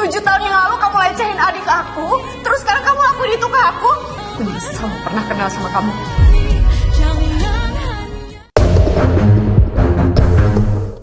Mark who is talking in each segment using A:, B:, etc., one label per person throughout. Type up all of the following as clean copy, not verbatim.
A: 7 tahun yang lalu kamu lecehin adik aku, terus sekarang kamu lakuin itu ke aku. Aku nyesel pernah kenal sama kamu.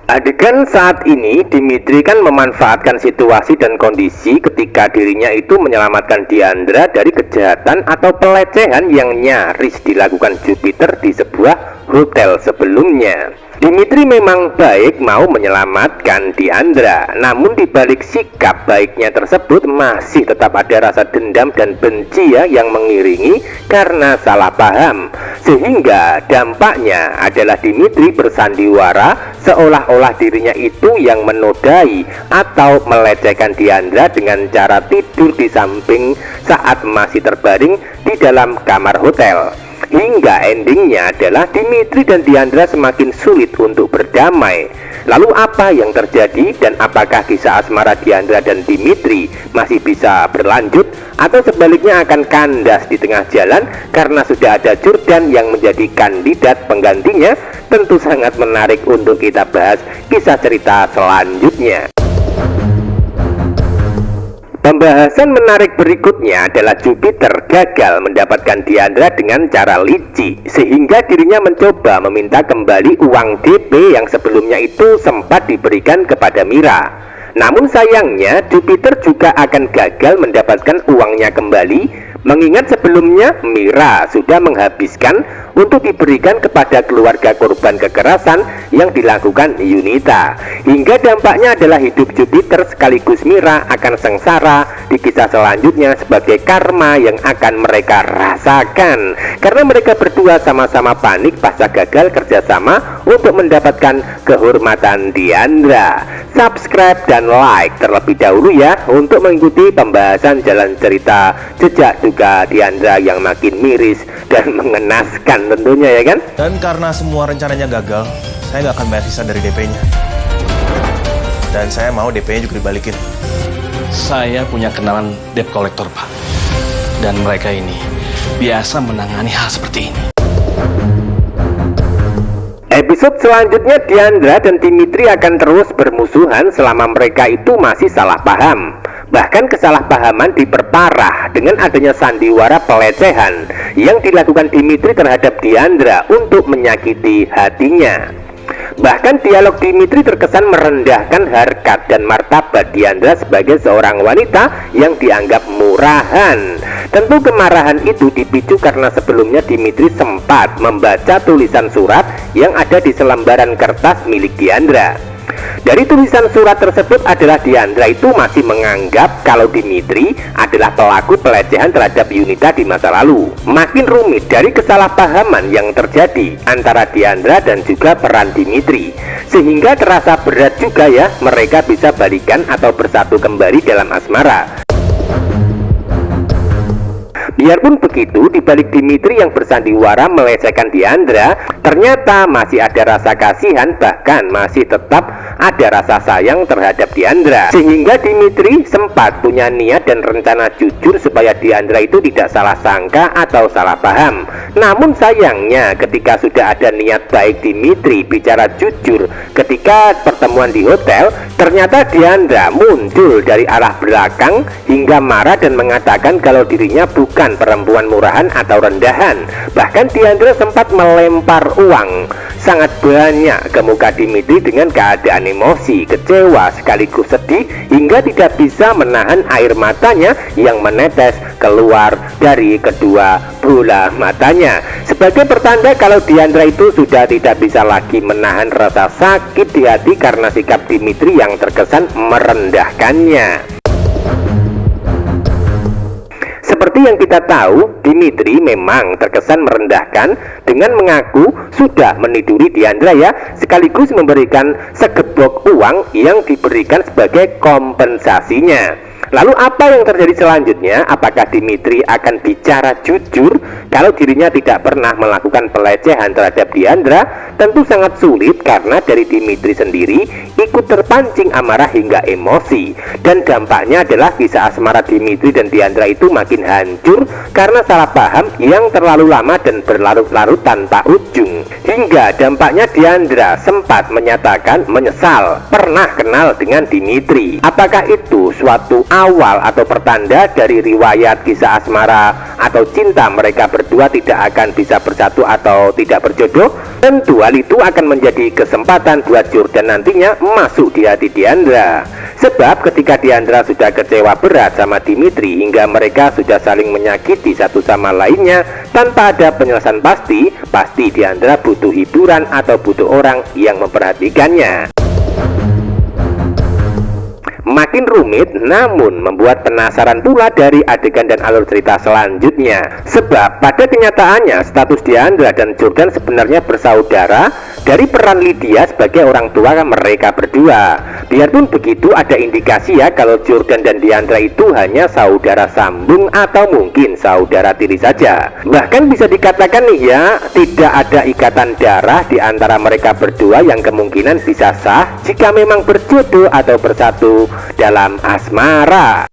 B: Adegan saat ini, Dimitri kan memanfaatkan situasi dan kondisi ketika dirinya itu menyelamatkan Diandra dari kejahatan atau pelecehan yang nyaris dilakukan Jupiter di sebuah hotel sebelumnya. Dimitri memang baik mau menyelamatkan Diandra, namun dibalik sikap baiknya tersebut masih tetap ada rasa dendam dan benci ya yang mengiringi karena salah paham, sehingga dampaknya adalah Dimitri bersandiwara seolah-olah dirinya itu yang menodai atau melecehkan Diandra dengan cara tidur di samping saat masih terbaring di dalam kamar hotel. Hingga endingnya adalah Dimitri dan Diandra semakin sulit untuk berdamai. Lalu apa yang terjadi dan apakah kisah asmara Diandra dan Dimitri masih bisa berlanjut atau sebaliknya akan kandas di tengah jalan karena sudah ada Jordan yang menjadi kandidat penggantinya? Tentu sangat menarik untuk kita bahas kisah cerita selanjutnya. Pembahasan menarik berikutnya adalah Jupiter gagal mendapatkan Diandra dengan cara licik, sehingga dirinya mencoba meminta kembali uang DP yang sebelumnya itu sempat diberikan kepada Mira. Namun sayangnya Jupiter juga akan gagal mendapatkan uangnya kembali, mengingat sebelumnya Mira sudah menghabiskan untuk diberikan kepada keluarga korban kekerasan yang dilakukan Yunita. Hingga dampaknya adalah hidup Jupiter sekaligus Mira akan sengsara di kisah selanjutnya sebagai karma yang akan mereka rasakan, karena mereka berdua sama-sama panik pasca gagal kerjasama untuk mendapatkan kehormatan Diandra. Subscribe dan like terlebih dahulu ya untuk mengikuti pembahasan jalan cerita jejak duka Diandra yang makin miris dan mengenaskan tentunya ya kan.
C: Dan karena semua rencananya gagal, saya nggak akan bayar sisa dari DP-nya. Dan saya mau DP-nya juga dibalikin.
D: Saya punya kenalan debt collector, Pak. Dan mereka ini biasa menangani hal seperti ini.
B: Episode selanjutnya Diandra dan Dimitri akan terus bermusuhan selama mereka itu masih salah paham. Bahkan kesalahpahaman diperparah dengan adanya sandiwara pelecehan yang dilakukan Dimitri terhadap Diandra untuk menyakiti hatinya. Bahkan dialog Dimitri terkesan merendahkan harkat dan martabat Diandra sebagai seorang wanita yang dianggap murahan. Tentu kemarahan itu dipicu karena sebelumnya Dimitri sempat membaca tulisan surat yang ada di selembaran kertas milik Diandra. Dari tulisan surat tersebut adalah Diandra itu masih menganggap kalau Dimitri adalah pelaku pelecehan terhadap Yunita di masa lalu. Makin rumit dari kesalahpahaman yang terjadi antara Diandra dan juga peran Dimitri, sehingga terasa berat juga ya mereka bisa balikan atau bersatu kembali dalam asmara. Biarpun begitu, di balik Dimitri yang bersandiwara melecehkan Diandra, ternyata masih ada rasa kasihan, bahkan masih tetap ada rasa sayang terhadap Diandra. Sehingga Dimitri sempat punya niat dan rencana jujur supaya Diandra itu tidak salah sangka atau salah paham. Namun sayangnya ketika sudah ada niat baik Dimitri bicara jujur ketika pertemuan di hotel, ternyata Diandra muncul dari arah belakang hingga marah dan mengatakan kalau dirinya bukan perempuan murahan atau rendahan. Bahkan Diandra sempat melempar uang sangat banyak ke muka Dimitri dengan keadaan emosi, kecewa sekaligus sedih hingga tidak bisa menahan air matanya yang menetes keluar dari kedua bola matanya. Sebagai pertanda kalau Diandra itu sudah tidak bisa lagi menahan rasa sakit di hati karena sikap Dimitri yang terkesan merendahkannya. Seperti yang kita tahu, Dimitri memang terkesan merendahkan dengan mengaku sudah meniduri Diandra ya, sekaligus memberikan segebok uang yang diberikan sebagai kompensasinya. Lalu apa yang terjadi selanjutnya? Apakah Dimitri akan bicara jujur kalau dirinya tidak pernah melakukan pelecehan terhadap Diandra? tentu sangat sulit karena dari Dimitri sendiri ikut terpancing amarah hingga emosi. Dan dampaknya adalah kisah asmara Dimitri dan Diandra itu makin hancur karena salah paham yang terlalu lama dan berlarut-larut tanpa ujung. Hingga dampaknya Diandra sempat menyatakan menyesal pernah kenal dengan Dimitri. Apakah itu suatu awal atau pertanda dari riwayat kisah asmara atau cinta mereka berdua tidak akan bisa bersatu atau tidak berjodoh? Tentu hal itu akan menjadi kesempatan buat Jordan nantinya masuk di hati Diandra. Sebab ketika Diandra sudah kecewa berat sama Dimitri hingga mereka sudah saling menyakiti satu sama lainnya tanpa ada penyelesaian pasti Diandra butuh hiburan atau butuh orang yang memperhatikannya. Makin rumit namun membuat penasaran pula dari adegan dan alur cerita selanjutnya. Sebab pada kenyataannya status Diandra dan Jordan sebenarnya bersaudara dari peran Lydia sebagai orang tua mereka berdua. Biarpun begitu ada indikasi ya kalau Jordan dan Diandra itu hanya saudara sambung atau mungkin saudara tiri saja. Bahkan bisa dikatakan nih ya, tidak ada ikatan darah di antara mereka berdua yang kemungkinan bisa sah jika memang berjodoh atau bersatu dalam asmara.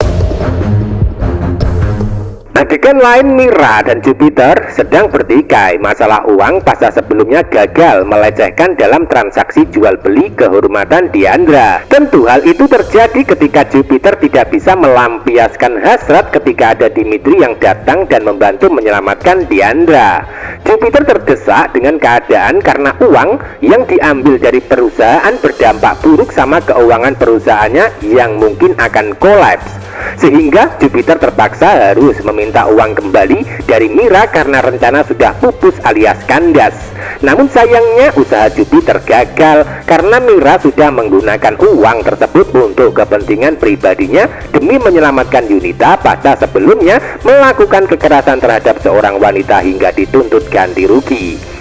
B: Adegan lain, Mira dan Jupiter sedang bertikai masalah uang pasca sebelumnya gagal melecehkan dalam transaksi jual beli kehormatan Diandra. Tentu hal itu terjadi ketika Jupiter tidak bisa melampiaskan hasrat ketika ada Dimitri yang datang dan membantu menyelamatkan Diandra. Jupiter terdesak dengan keadaan karena uang yang diambil dari perusahaan berdampak buruk sama keuangan perusahaannya yang mungkin akan kolaps. Sehingga Jupiter terpaksa harus meminta uang kembali dari Mira karena rencana sudah pupus alias kandas. Namun sayangnya usaha Jupiter gagal karena Mira sudah menggunakan uang tersebut untuk kepentingan pribadinya demi menyelamatkan Yunita pada sebelumnya melakukan kekerasan terhadap seorang wanita hingga dituntut ganti rugi.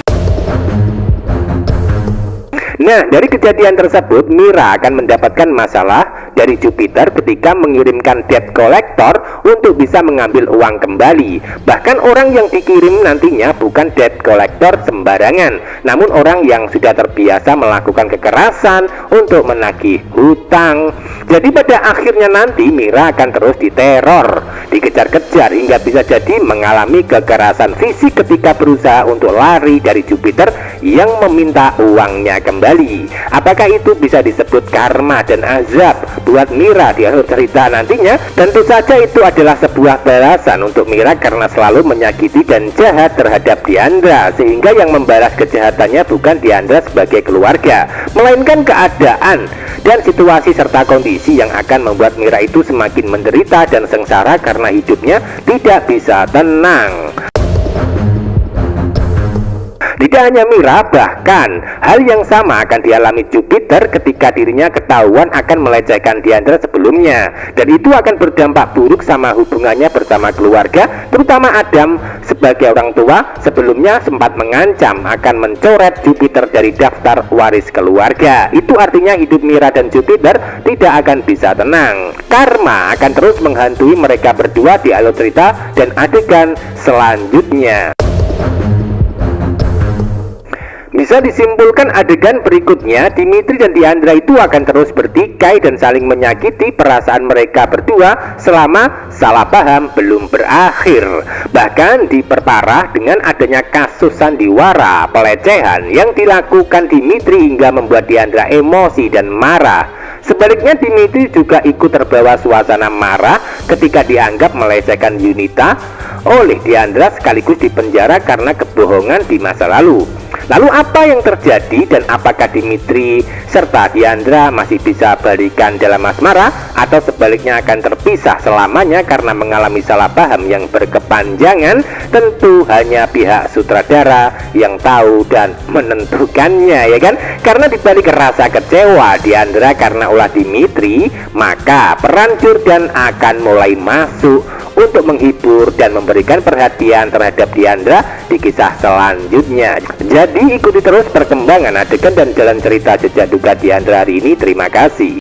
B: Nah, dari kejadian tersebut, Mira akan mendapatkan masalah dari Jupiter ketika mengirimkan debt collector untuk bisa mengambil uang kembali. Bahkan orang yang dikirim nantinya bukan debt collector sembarangan, namun orang yang sudah terbiasa melakukan kekerasan untuk menagih hutang. Jadi pada akhirnya nanti Mira akan terus diteror, dikejar-kejar hingga bisa jadi mengalami kekerasan fisik ketika berusaha untuk lari dari Jupiter yang meminta uangnya kembali. Apakah itu bisa disebut karma dan azab buat Mira di akhir cerita nantinya? Tentu saja itu adalah sebuah balasan untuk Mira karena selalu menyakiti dan jahat terhadap Diandra, sehingga yang membalas kejahatannya bukan Diandra sebagai keluarga, melainkan keadaan dan situasi serta kondisi yang akan membuat Mira itu semakin menderita dan sengsara karena hidupnya tidak bisa tenang. Tidak hanya Mira, bahkan hal yang sama akan dialami Jupiter ketika dirinya ketahuan akan melecehkan Diandra sebelumnya. Dan itu akan berdampak buruk sama hubungannya bersama keluarga, terutama Adam sebagai orang tua sebelumnya sempat mengancam akan mencoret Jupiter dari daftar waris keluarga. Itu artinya hidup Mira dan Jupiter tidak akan bisa tenang. Karma akan terus menghantui mereka berdua di alur cerita dan adegan selanjutnya. Bisa disimpulkan adegan berikutnya, Dimitri dan Diandra itu akan terus bertikai dan saling menyakiti perasaan mereka berdua selama salah paham belum berakhir. Bahkan diperparah dengan adanya kasus sandiwara pelecehan yang dilakukan Dimitri hingga membuat Diandra emosi dan marah. Sebaliknya Dimitri juga ikut terbawa suasana marah ketika dianggap melecehkan Yunita oleh Diandra sekaligus dipenjara karena kebohongan di masa lalu. Lalu apa yang terjadi dan apakah Dimitri serta Diandra masih bisa balikan dalam asmara atau sebaliknya akan terpisah selamanya karena mengalami salah paham yang berkepanjangan? Tentu hanya pihak sutradara yang tahu dan menentukannya, ya kan? Karena dibalik rasa kecewa Diandra karena ulah Dimitri, maka peran Jordan akan mulai masuk untuk menghibur dan memberikan perhatian terhadap Diandra di kisah selanjutnya. Jadi ikuti terus perkembangan adegan dan jalan cerita Jejak Duka Diandra hari ini. Terima kasih.